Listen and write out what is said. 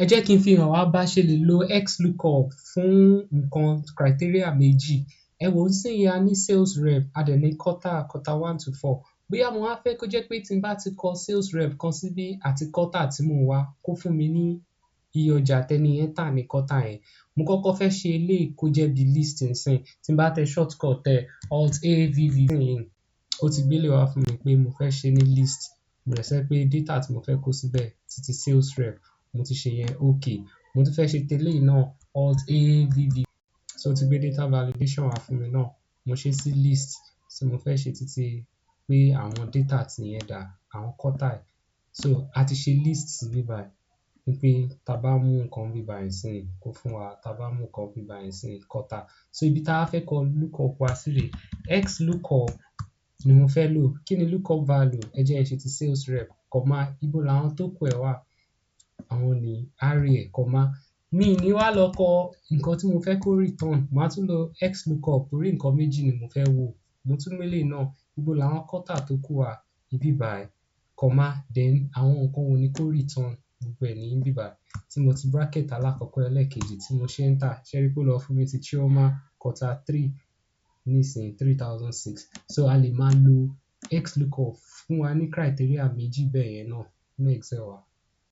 ẹ jẹ́ kí n fi hàn wá bá ṣe lè lo Xlookup fún nǹkan criteria méjì. Ẹ wò ó nísìnyí a ní sales rep a dẹ̀ ní quarter 1 to 4. Bóyá mo wá fẹ́ kó jẹ́ pé tí n bá ti kọ sales rep kan síbí àti quarter tí mò ń wá kó fún mi ní iye ọjà tẹ́ni yẹn tà ní quarter yẹn. Mo kọ́kọ́ fẹ́ ṣe eléyìí kó jẹ́ bí list nsìn. Tí n bá tẹ shortcut tẹ Alt+A+V+V yìí, ó ti gbélé wá fún mi pé mo fẹ́ ṣe ní list. Mo dẹ̀ sọ pé data tí mo fẹ́ kó síbẹ̀ títí sales rep mo ti ṣe yẹn okay. Mo tún fẹ́ ṣe tẹ́lẹ̀yìí náà Alt+A+V+V. So ó ti gbé data validation wá fún mi náà. Mo ṣe sí list tí mo fẹ́ ṣe títí pé àwọn data tí yẹn dà àwọn quarter. So a ti ṣe list síbí báyìí wípé tá bá mú nǹkan bí báyìí sí kó fún wa tá bá mú nǹkan bí báyìí sí quarter. So ibi tá a fẹ́ kọ lookup wá sílẹ̀ Xlookup ni mo fẹ́ lò. Kí ni lookup value? Ẹ jẹ́ ẹ ṣe ti sales rep comma ibo làwọn tó kù ẹ̀ wà àwọn ní array ẹ̀ comma. Mi ní wá lọ kọ nǹkan tí mo fẹ́ kó return. Màá tún lo Xlookup torí nǹkan méjì ni mo fẹ́ wò. Mo tún mú eléyìí náà ibo làwọn quarter tó kù wà ibi báyìí comma then àwọn nǹkan wo ni kó return gbogbo ẹ̀ ní ibi báyìí. Tí mo ti bracket alákọ̀ọ́kọ́ ẹlẹ́ẹ̀kejì tí mo ṣe enter ṣé rí pé ó lọ fún mi ti chioma quarter 3 nísìnyí 3006. So a lè máa lo Xlookup fún wa ní criteria méjì bẹ́ẹ̀ yẹn náà ní Excel wa.